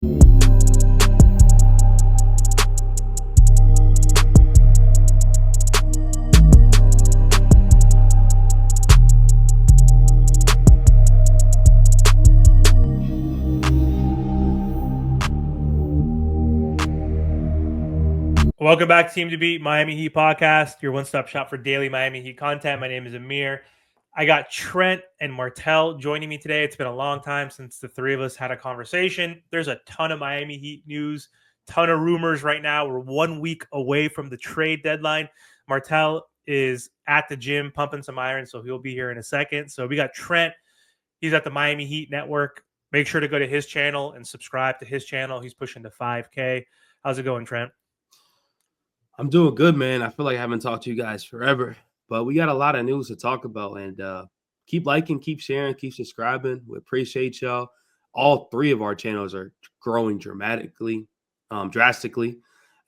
Welcome back to Team to Beat Miami Heat podcast, your one-stop shop for daily Miami Heat content. My name is Amir. I got Trent and Martel joining me today. It's been a long time since the three of us had a conversation. There's a ton of Miami Heat news, ton of rumors right now. We're 1 week away from the trade deadline. Martel is at the gym pumping some iron, so he'll be here in a second. So we got Trent. He's at the Miami Heat Network. Make sure to go to his channel and subscribe to his channel. He's pushing to 5K. How's it going, Trent? I'm doing good, man. I feel like I haven't talked to you guys forever, but we got a lot of news to talk about. And keep liking, keep sharing, keep subscribing. We appreciate y'all. All three of our channels are growing drastically,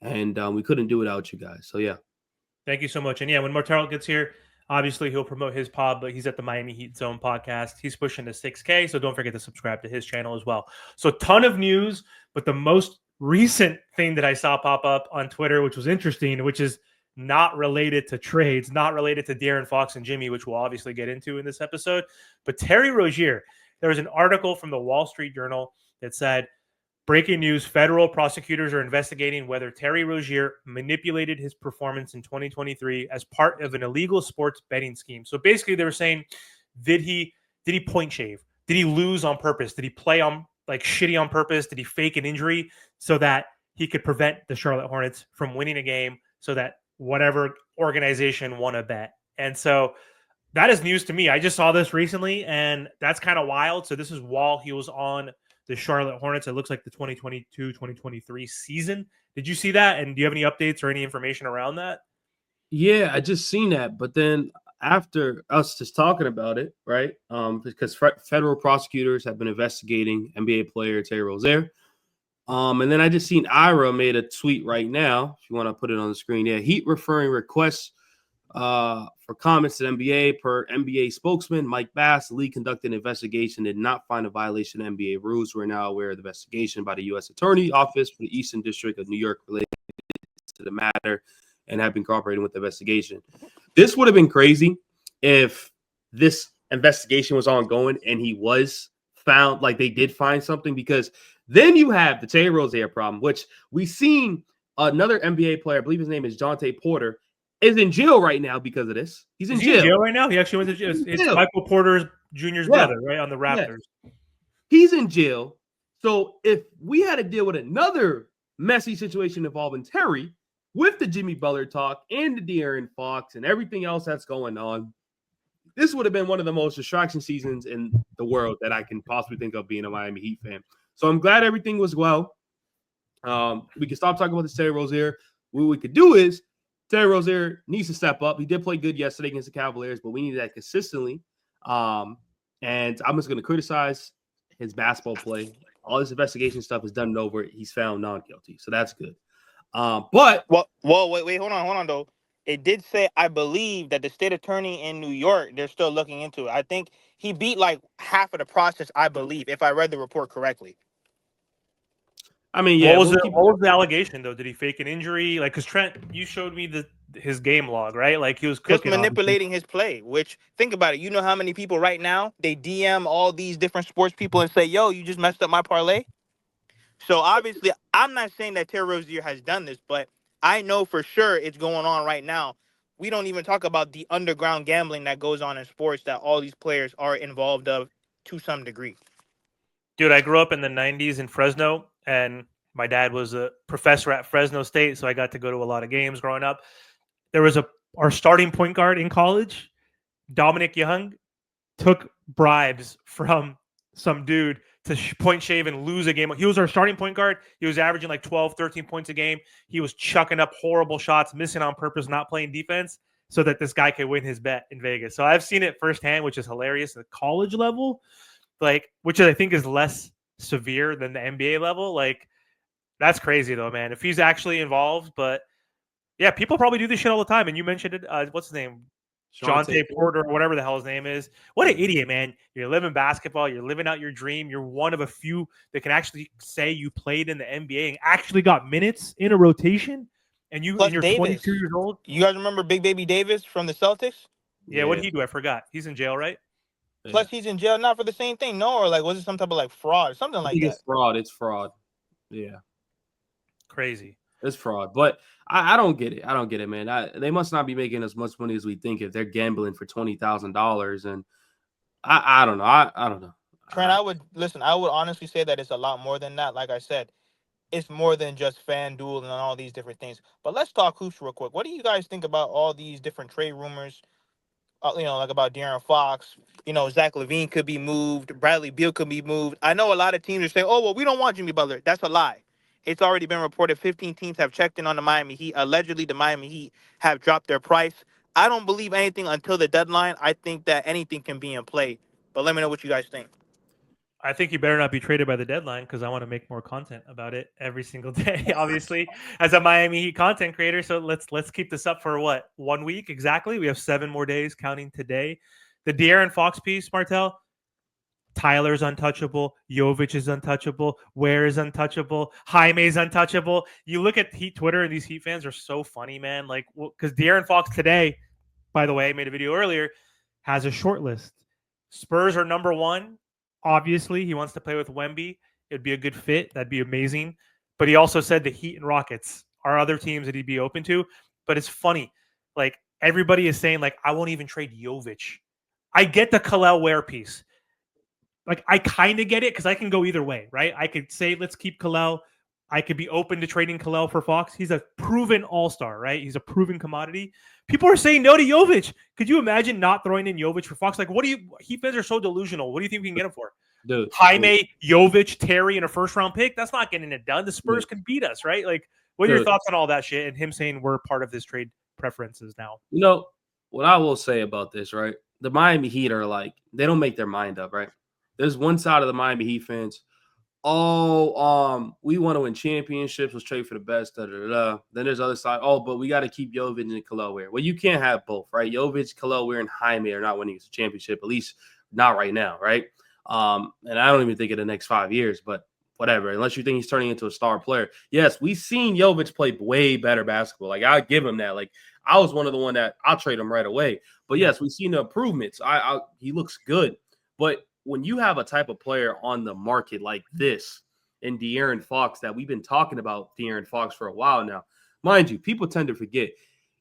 and we couldn't do without you guys. So yeah, thank you so much. And yeah, when Martel gets here, obviously he'll promote his pod, but he's at the Miami Heat Zone podcast. He's pushing to 6K, so don't forget to subscribe to his channel as well. So a ton of news, but the most recent thing that I saw pop up on Twitter, which was interesting, which is not related to trades, not related to De'Aaron Fox and Jimmy, which we'll obviously get into in this episode. But Terry Rozier, there was an article from the Wall Street Journal that said, breaking news, federal prosecutors are investigating whether Terry Rozier manipulated his performance in 2023 as part of an illegal sports betting scheme. So basically they were saying, did he point shave? Did he lose on purpose? Did he play on like shitty on purpose? Did he fake an injury so that he could prevent the Charlotte Hornets from winning a game so that whatever organization won a bet? And so that is news to me. I just saw this recently, and that's kind of wild. So this is while he was on the Charlotte Hornets. It looks like the 2022-2023 season. Did you see that? And do you have any updates or any information around that? Yeah, I just seen that. But then after us just talking about it, right? Because federal prosecutors have been investigating NBA player Terry Rozier. And then I just seen Ira made a tweet right now. If you want to put it on the screen, yeah, Heat referring requests for comments to the NBA. Per NBA spokesman Mike Bass, the league conducted an investigation, did not find a violation of NBA rules. We're now aware of the investigation by the U.S. Attorney Office for the Eastern District of New York related to the matter and have been cooperating with the investigation. This would have been crazy if this investigation was ongoing and he was found, like they did find something, because then you have the Terry Rozier problem, which we've seen another NBA player, I believe his name is Jonte Porter, is in jail right now because of this. He's in jail right now. He actually went to jail. It's Michael Porter Jr.'s brother, right, on the Raptors. Yeah. He's in jail. So if we had to deal with another messy situation involving Terry with the Jimmy Butler talk and the De'Aaron Fox and everything else that's going on, this would have been one of the most distraction seasons in the world that I can possibly think of being a Miami Heat fan. So I'm glad everything was well. We can stop talking about this Terry Rozier. What we could do is Terry Rozier needs to step up. He did play good yesterday against the Cavaliers, but we need that consistently. And I'm just going to criticize his basketball play. All this investigation stuff is done and over. He's found non-guilty, so that's good. But wait, hold on, though. It did say, I believe, that the state attorney in New York, they're still looking into it. I think he beat like half of the process, I believe, if I read the report correctly. I mean, yeah. What was the allegation, though? Did he fake an injury? Like, because Trent, you showed me his game log, right? Like, he was cooking, just manipulating his play, which, think about it. You know how many people right now, they DM all these different sports people and say, yo, you just messed up my parlay? So, obviously, I'm not saying that Terry Rozier has done this, but I know for sure it's going on right now. We don't even talk about the underground gambling that goes on in sports that all these players are involved of to some degree. Dude, I grew up in the 90s in Fresno, and my dad was a professor at Fresno State, so I got to go to a lot of games growing up. There was our starting point guard in college, Dominic Young, took bribes from some dude to point shave and lose a game. He was our starting point guard. He was averaging like 12, 13 points a game. He was chucking up horrible shots, missing on purpose, not playing defense, so that this guy could win his bet in Vegas. So I've seen it firsthand, which is hilarious at the college level, like, which I think is less severe than the NBA level. Like, that's crazy though, man. If he's actually involved, but yeah, people probably do this shit all the time. And you mentioned it. What's his name? Jonte Porter, or whatever the hell his name is. What an idiot, man. You're living basketball. You're living out your dream. You're one of a few that can actually say you played in the NBA and actually got minutes in a rotation. And you're Davis. 22 years old. You guys remember Big Baby Davis from the Celtics? Yeah, what did he do? I forgot. He's in jail, right? Plus, he's in jail not for the same thing. No, or like, was it some type of like fraud or something like that? It's fraud. It's fraud. Yeah. Crazy. It's fraud. But I don't get it. I don't get it, man. They must not be making as much money as we think if they're gambling for $20,000. And I don't know. I don't know. Trent, I would honestly say that it's a lot more than that. Like I said, it's more than just FanDuel and all these different things. But let's talk hoops real quick. What do you guys think about all these different trade rumors? Like about De'Aaron Fox. Zach LaVine could be moved. Bradley Beal could be moved. I know a lot of teams are saying, "Oh, well, we don't want Jimmy Butler." That's a lie. It's already been reported 15 teams have checked in on the Miami Heat. Allegedly, the Miami Heat have dropped their price. I don't believe anything until the deadline. I think that anything can be in play. But let me know what you guys think. I think you better not be traded by the deadline because I want to make more content about it every single day, obviously, as a Miami Heat content creator. So let's keep this up for 1 week exactly. We have 7 more days counting today. The De'Aaron Fox piece, Martel, Tyler's untouchable. Jovic is untouchable. Ware is untouchable. Jaime's untouchable. You look at Heat Twitter, and these Heat fans are so funny, man. Like, because De'Aaron Fox today, by the way, I made a video earlier, has a short list. Spurs are number 1. Obviously, he wants to play with Wemby. It'd be a good fit. That'd be amazing. But he also said the Heat and Rockets are other teams that he'd be open to. But it's funny. Like, everybody is saying, like, I won't even trade Jovic. I get the Kalel Ware piece. Like, I kind of get it because I can go either way, right? I could say, let's keep Kalel. I could be open to trading Kalel for Fox. He's a proven all-star, right? He's a proven commodity. People are saying no to Jovic. Could you imagine not throwing in Jovic for Fox? Like, Heat fans are so delusional. What do you think we can get him for? Dude, Jaime, Jovic, Terry, and a first-round pick? That's not getting it done. The Spurs can beat us, right? Like, what are your thoughts on all that shit and him saying we're part of this trade preferences now? What I will say about this, right? The Miami Heat are like, they don't make their mind up, right? There's one side of the Miami Heat fans. We want to win championships. Let's trade for the best. Da, da, da, da. Then there's the other side. But we got to keep Jovic and Kalel Ware. Well, you can't have both, right? Jovic, Kalel Ware, and Jaime are not winning a championship, at least not right now, right? And I don't even think in the next 5 years, but whatever. Unless you think he's turning into a star player. Yes, we've seen Jovic play way better basketball. Like, I'll give him that. Like, I was one of the one that I'll trade him right away. But yes, we've seen the improvements. He looks good, but when you have a type of player on the market like this in De'Aaron Fox that we've been talking about De'Aaron Fox for a while now, mind you, people tend to forget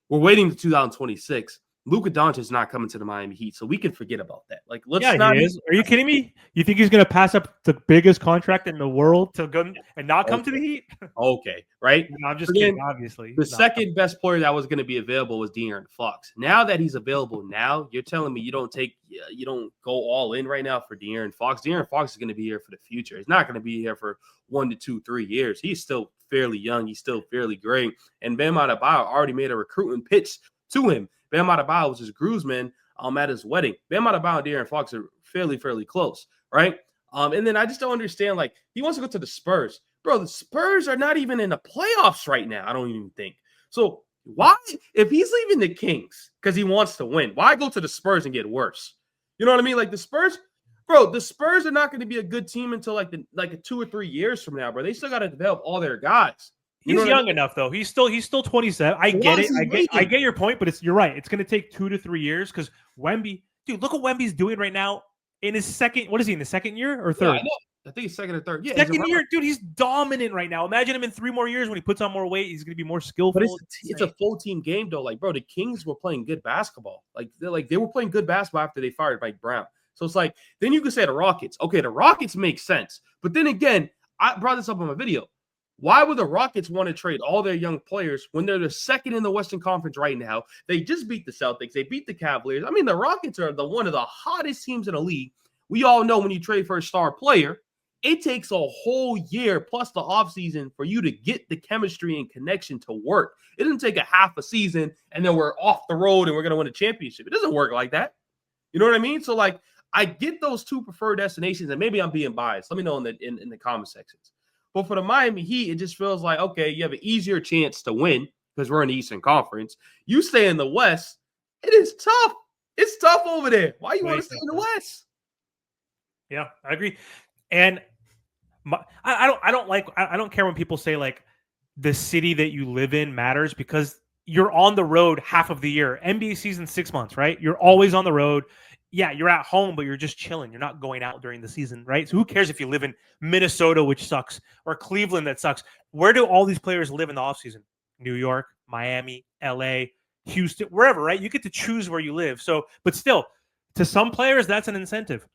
we're waiting to 2026. Luka Doncic is not coming to the Miami Heat, so we can forget about that. Like, let's not. He is. Are you kidding me? You think he's going to pass up the biggest contract in the world to go and not come to the Heat? Okay, right? No, I'm just kidding. Obviously, the second best player that was going to be available was De'Aaron Fox. Now that he's available, you're telling me you don't go all in right now for De'Aaron Fox. De'Aaron Fox is going to be here for the future. He's not going to be here for 1 to 2, 3 years. He's still fairly young. He's still fairly great. And Bam Adebayo already made a recruitment pitch to him. Bam Adebayo was his groomsman at his wedding. Bam Adebayo and De'Aaron Fox are fairly close, right? And then I just don't understand, like, he wants to go to the Spurs. Bro, the Spurs are not even in the playoffs right now, I don't even think. So why, if he's leaving the Kings because he wants to win, why go to the Spurs and get worse? You know what I mean? Like, the Spurs, bro, the Spurs are not going to be a good team until like 2 or 3 years from now, bro. They still got to develop all their guys. He's young enough, though. He's still 27. I get it. I get your point, but you're right. It's going to take 2 to 3 years because Wemby, dude, look what Wemby's doing right now in his second. What is he in the second year or third? Yeah, I think he's second or third. Yeah, second year, dude. He's dominant right now. Imagine him in 3 more years when he puts on more weight. He's going to be more skillful. But it's a full team game, though. Like, bro, the Kings were playing good basketball. They were playing good basketball after they fired Mike Brown. So it's like, then you could say the Rockets. Okay, the Rockets make sense. But then again, I brought this up in my video. Why would the Rockets want to trade all their young players when they're the second in the Western Conference right now? They just beat the Celtics. They beat the Cavaliers. I mean, the Rockets are one of the hottest teams in the league. We all know when you trade for a star player, it takes a whole year plus the offseason for you to get the chemistry and connection to work. It doesn't take a half a season and then we're off the road and we're going to win a championship. It doesn't work like that. You know what I mean? So, like, I get those 2 preferred destinations, and maybe I'm being biased. Let me know in the comment sections. But for the Miami Heat, it just feels like, okay, you have an easier chance to win because we're in the Eastern Conference. You stay in the West, it is tough. It's tough over there. Why you Way want to stay in the tougher. West? Yeah, I agree. And I don't care when people say like the city that you live in matters because you're on the road half of the year. NBA season 6 months, right? You're always on the road. Yeah, you're at home, but you're just chilling. You're not going out during the season, right? So who cares if you live in Minnesota, which sucks, or Cleveland, that sucks? Where do all these players live in the offseason? New York, Miami, LA, Houston, wherever, right? You get to choose where you live. So, but still, to some players, that's an incentive.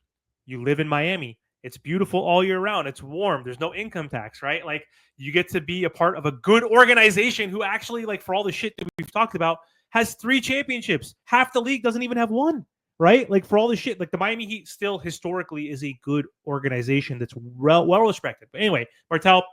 You live in Miami. It's beautiful all year round. It's warm. There's no income tax, right? Like you get to be a part of a good organization who actually, like, for all the shit that we've talked about, has 3 championships. Half the league doesn't even have one, right? Like for all the shit, like the Miami Heat still historically is a good organization that's well respected. But anyway, Martel,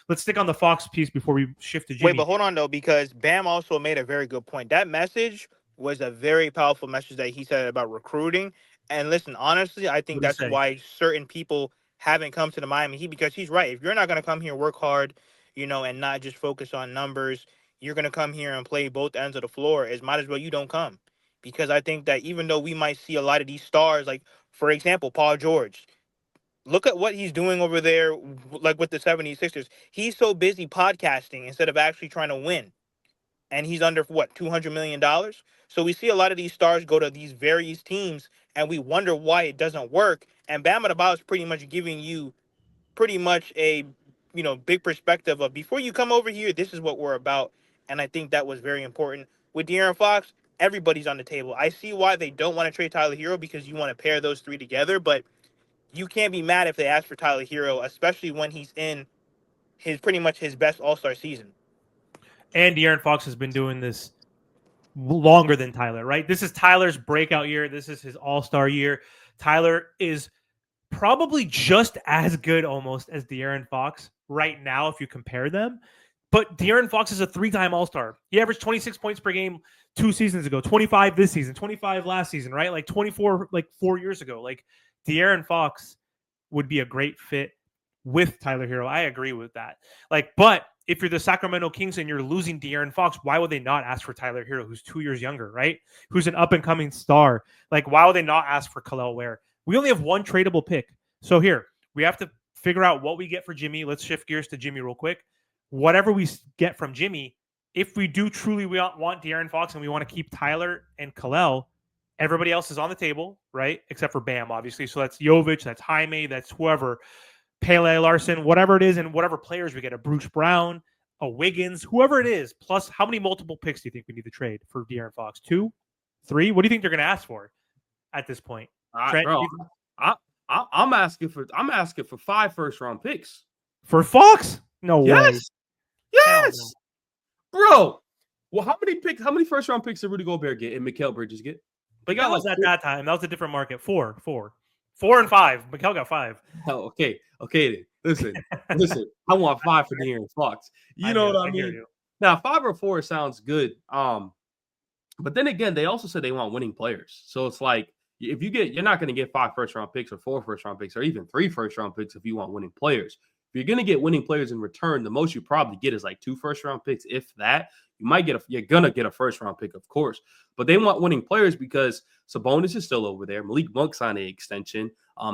let's stick on the Fox piece before we shift to Wait, Jimmy. but hold on though, because Bam also made a very good point. That message was a very powerful message that he said about recruiting. And listen, honestly, I think What do you that's say? why certain people haven't come to the Miami Heat, because he's right. If you're not going to come here and work hard, and not just focus on numbers, you're going to come here and play both ends of the floor. It might as well you don't come, because I think that even though we might see a lot of these stars, like for example, Paul George. Look at what he's doing over there, like with the 76ers. He's so busy podcasting instead of actually trying to win. And he's under, what, $200 million? So we see a lot of these stars go to these various teams, and we wonder why it doesn't work. And Bam Adebayo is pretty much giving you pretty much a, big perspective of, before you come over here, this is what we're about. And I think that was very important. With De'Aaron Fox, everybody's on the table. I see why they don't want to trade Tyler Hero, because you want to pair those three together, but you can't be mad if they ask for Tyler Hero, especially when he's in his pretty much his best All-Star season. And De'Aaron Fox has been doing this longer than Tyler, right? This is Tyler's breakout year. This is his all-star year. Tyler is probably just as good almost as De'Aaron Fox right now if you compare them. But De'Aaron Fox is a 3-time all-star. He averaged 26 points per game 2 seasons ago, 25 this season, 25 last season, right? Like 24 like 4 years ago. Like De'Aaron Fox would be a great fit with Tyler Hero. I agree with that. Like, but if you're the Sacramento Kings and you're losing De'Aaron Fox, why would they not ask for Tyler Hero, who's 2 years younger, right? Who's an up and coming star? Like, why would they not ask for Khalil Ware? We only have one tradable pick. So here, we have to figure out what we get for Jimmy. Let's shift gears to Jimmy real quick. Whatever we get from Jimmy, if we do truly want De'Aaron Fox and we want to keep Tyler and Khalil, everybody else is on the table, right? Except for Bam, obviously. So that's Jovic, that's Jaime, that's whoever. Pele Larson, whatever it is, and whatever players we get, a Bruce Brown, a Wiggins, whoever it is. Plus, how many multiple picks do you think we need to trade for De'Aaron Fox? 2, 3? What do you think they're going to ask for at this point? Trent, Bro, I'm asking for 5 first-round picks for Fox? No way. Yes, bro. Well, how many first-round picks did Rudy Gobert get and Mikal Bridges get? But that was at that time. That was a different market. 4 and 5. Mikal got 5. Oh, okay. Then. Listen. I want 5 for De'Aaron Fox. You know what I mean? Now, 5 or 4 sounds good. But then again, they also said they want winning players. So it's like, if you're not going to get 5 first-round picks or 4 first-round picks or even 3 first-round picks if you want winning players. If you're going to get winning players in return, the most you probably get is like 2 first-round picks, if that. You're going to get a first-round pick, of course. But they want winning players because Sabonis is still over there. Malik Monk signed an extension.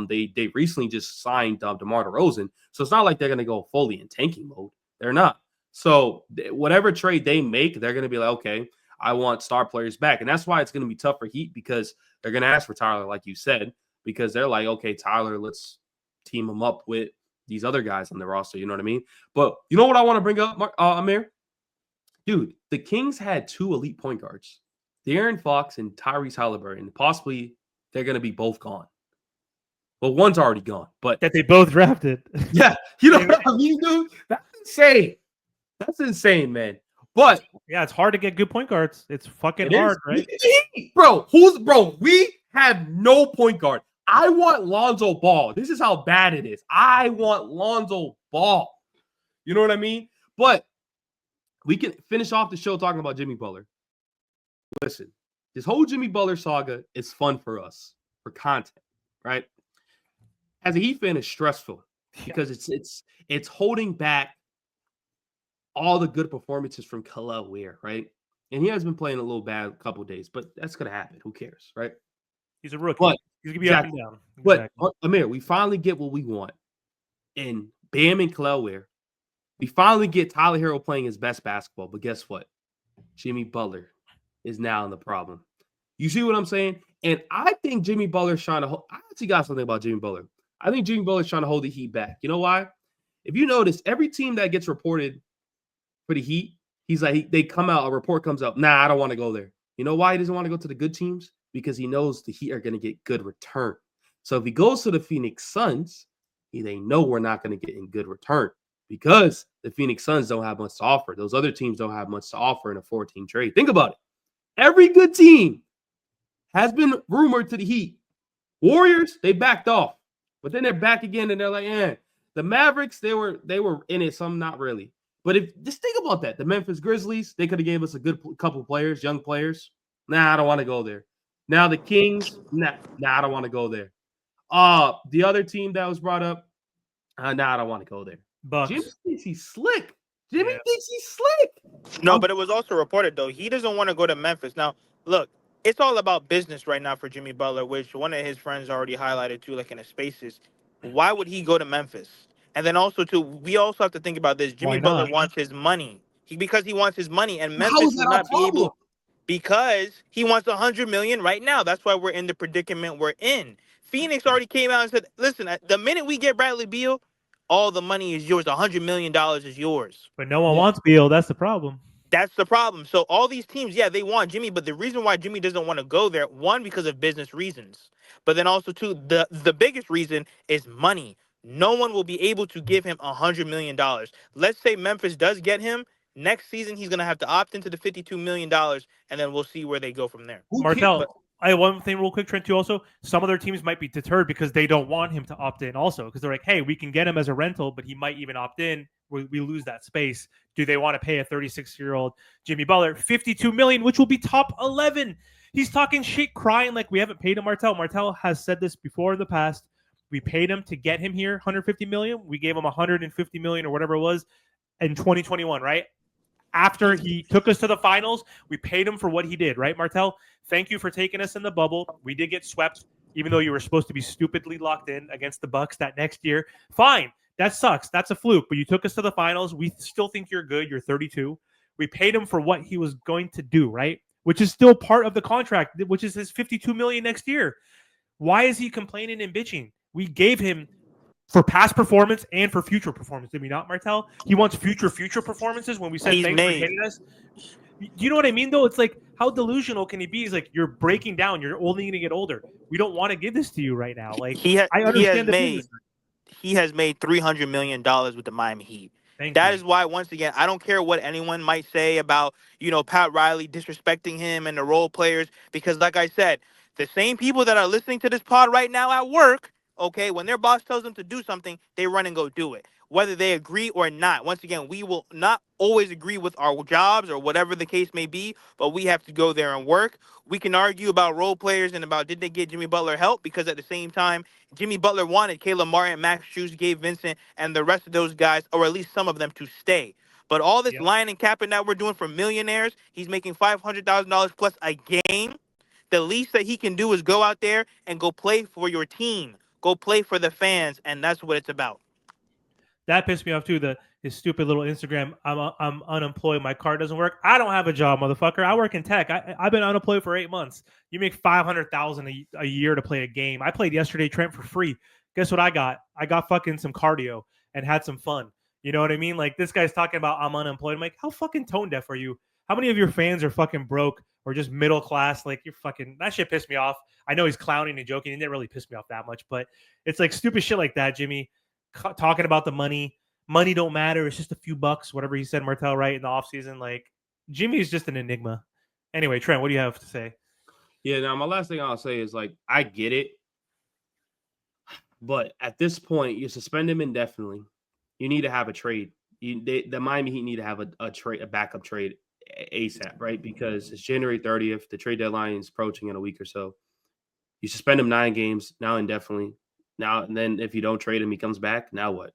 They recently just signed DeMar DeRozan. So it's not like they're going to go fully in tanking mode. They're not. So whatever trade they make, they're going to be like, okay, I want star players back. And that's why it's going to be tough for Heat, because they're going to ask for Tyler, like you said, because they're like, okay, Tyler, let's team him up with these other guys on the roster. You know what I mean? But you know what I want to bring up, Amir? Dude, the Kings had 2 elite point guards, De'Aaron Fox and Tyrese Halliburton. Possibly they're going to be both gone. Well, one's already gone, but that they both drafted. Yeah, you know what I mean, dude? That's insane. That's insane, man. But yeah, it's hard to get good point guards. It's fucking hard, right? Bro, we have no point guard. I want Lonzo Ball. This is how bad it is. I want Lonzo Ball. You know what I mean? But we can finish off the show talking about Jimmy Butler. Listen, this whole Jimmy Butler saga is fun for us, for content, right? As a Heat fan, it's stressful because it's holding back all the good performances from Khalil Ware, right? And he has been playing a little bad a couple of days, but that's going to happen. Who cares, right? He's a rookie. But He's gonna be up and down. But Amir, we finally get what we want in Bam and Kelly. We finally get Tyler Hero playing his best basketball. But guess what? Jimmy Butler is now in the problem. You see what I'm saying? And I think Jimmy Butler's trying to I actually got something about Jimmy Butler. I think Jimmy Butler's trying to hold the Heat back. You know why? If you notice, every team that gets reported for the Heat, he's like, they come out, a report comes out, nah, I don't want to go there. You know why he doesn't want to go to the good teams? Because he knows the Heat are going to get good return. So if he goes to the Phoenix Suns, they know we're not going to get in good return because the Phoenix Suns don't have much to offer. Those other teams don't have much to offer in a 14 trade. Think about it. Every good team has been rumored to the Heat. Warriors, they backed off. But then they're back again and they're like, The Mavericks, they were in it, some not really. But if just think about that. The Memphis Grizzlies, they could have gave us a good couple players, young players. Nah, I don't want to go there. Now the Kings, nah, I don't want to go there. The other team that was brought up, nah, I don't want to go there. Bucks. Jimmy thinks he's slick. Jimmy thinks he's slick. No, but it was also reported, though, he doesn't want to go to Memphis. Now, look, it's all about business right now for Jimmy Butler, which one of his friends already highlighted, too, like in his spaces. Why would he go to Memphis? And then also, too, we also have to think about this. Jimmy Butler wants his money. Because he wants his money, and Memphis will not be able, because he wants $100 million right now. That's why we're in the predicament we're in. Phoenix already came out and said, listen, the minute we get Bradley Beal, all the money is yours. $100 million is yours. But no one wants Beal. That's the problem. That's the problem. So all these teams, they want Jimmy, but the reason why Jimmy doesn't want to go there, one, because of business reasons, but then also, two, the biggest reason is money. No one will be able to give him $100 million. Let's say Memphis does get him. Next season, he's going to have to opt into the $52 million, and then we'll see where they go from there. Martel, I have one thing real quick, Trent, too, also. Some other teams might be deterred because they don't want him to opt in also, because they're like, hey, we can get him as a rental, but he might even opt in. We lose that space. Do they want to pay a 36-year-old Jimmy Butler $52 million, which will be top 11? He's talking shit, crying like we haven't paid him. Martel has said this before in the past. We paid him to get him here, $150 million. We gave him $150 million or whatever it was in 2021, right? After he took us to the finals, we paid him for what he did, right, Martel? Thank you for taking us in the bubble. We did get swept, even though you were supposed to be stupidly locked in against the Bucks that next year. Fine. That sucks. That's a fluke. But you took us to the finals. We still think you're good. You're 32. We paid him for what he was going to do, right? Which is still part of the contract, which is his $52 million next year. Why is he complaining and bitching? We gave him for past performance and for future performance. Did we not, Martel? He wants future performances when we said thanks for getting us. You know what I mean, though? It's like, how delusional can he be? He's like, you're breaking down. You're only going to get older. We don't want to give this to you right now. Like, I understand he has made $300 million with the Miami Heat. That is why, once again, I don't care what anyone might say about, Pat Riley disrespecting him and the role players, because like I said, the same people that are listening to this pod right now at work, okay, when their boss tells them to do something, they run and go do it, whether they agree or not. Once again, we will not always agree with our jobs or whatever the case may be, but we have to go there and work. We can argue about role players and about did they get Jimmy Butler help, because at the same time, Jimmy Butler wanted Caleb Martin, Max Strus, Gabe Vincent, and the rest of those guys, or at least some of them, to stay. But all this lying and capping that we're doing for millionaires, he's making $500,000 plus a game. The least that he can do is go out there and go play for your team. Go play for the fans, and that's what it's about. That pissed me off too. His stupid little Instagram. I'm unemployed. My card doesn't work. I don't have a job, motherfucker. I work in tech. I've been unemployed for 8 months. You make $500,000 a year to play a game. I played yesterday, Trent, for free. Guess what I got? I got fucking some cardio and had some fun. You know what I mean? Like, this guy's talking about I'm unemployed. I'm like, how fucking tone deaf are you? How many of your fans are fucking broke or just middle class? Like, you're fucking, that shit pissed me off. I know he's clowning and joking. It didn't really piss me off that much, but it's like stupid shit like that, Jimmy. Talking about the money. Money don't matter. It's just a few bucks, whatever he said, Martel, right, in the offseason. Like, Jimmy is just an enigma. Anyway, Trent, what do you have to say? Yeah, now my last thing I'll say is, like, I get it. But at this point, you suspend him indefinitely. You need to have a trade. The Miami Heat need to have a backup trade ASAP, right? Because it's January 30th. The trade deadline is approaching in a week or so. You suspend him 9 games, now indefinitely. Now, and then if you don't trade him, he comes back. Now what?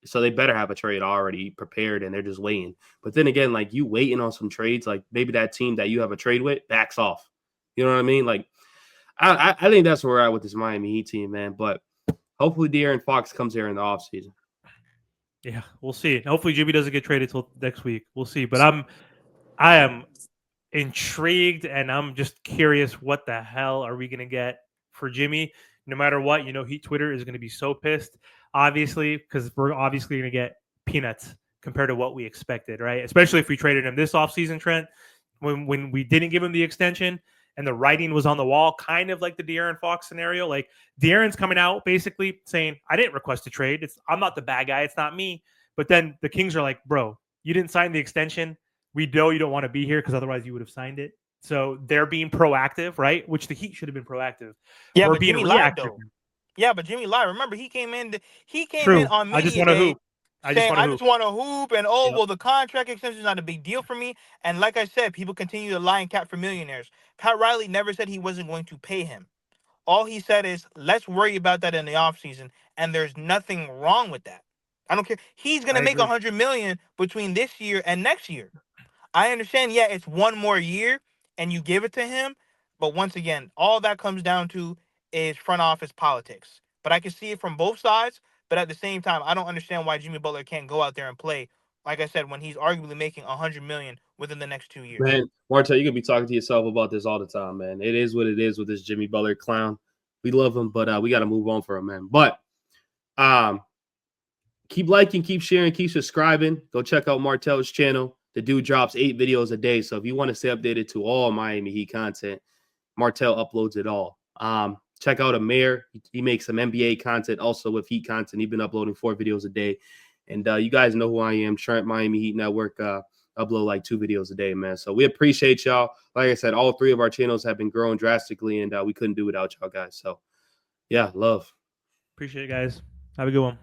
So they better have a trade already prepared, and they're just waiting. But then again, like, you waiting on some trades, like maybe that team that you have a trade with backs off. You know what I mean? Like, I think that's where we're at with this Miami Heat team, man. But hopefully De'Aaron Fox comes here in the offseason. Yeah, we'll see. Hopefully Jimmy doesn't get traded till next week. We'll see. But I am intrigued and I'm just curious what the hell are we going to get for Jimmy. No matter what, Heat Twitter is going to be so pissed, obviously, because we're obviously going to get peanuts compared to what we expected, right? Especially if we traded him this offseason, Trent, when we didn't give him the extension and the writing was on the wall, kind of like the De'Aaron Fox scenario. Like De'Aaron's coming out basically saying, I didn't request a trade. I'm not the bad guy. It's not me. But then the Kings are like, bro, you didn't sign the extension. We know you don't want to be here because otherwise you would have signed it. So they're being proactive, right? Which the Heat should have been proactive. Yeah, We're but being Jimmy lied reactive. though. Yeah, but Jimmy lied. Remember, he came in True. on I just media want to day hoop. saying, I just want to hoop, and Yep. well, the contract extension is not a big deal for me. And like I said, people continue to lie and cap for millionaires. Pat Riley never said he wasn't going to pay him. All he said is, let's worry about that in the offseason, and there's nothing wrong with that. I don't care. He's going to make $100 million between this year and next year. I understand, yeah, it's one more year, and you give it to him. But once again, all that comes down to is front office politics. But I can see it from both sides. But at the same time, I don't understand why Jimmy Butler can't go out there and play, like I said, when he's arguably making $100 million within the next 2 years. Man, Martel, you could be talking to yourself about this all the time, man. It is what it is with this Jimmy Butler clown. We love him, but we got to move on from him, man. But keep liking, keep sharing, keep subscribing. Go check out Martel's channel. The dude drops 8 videos a day. So if you want to stay updated to all Miami Heat content, Martel uploads it all. Check out Amir. He makes some NBA content also with Heat content. He's been uploading 4 videos a day. And you guys know who I am, Trent, Miami Heat Network. Upload like 2 videos a day, man. So we appreciate y'all. Like I said, all 3 of our channels have been growing drastically, and we couldn't do without y'all guys. So, yeah, love. Appreciate it, guys. Have a good one.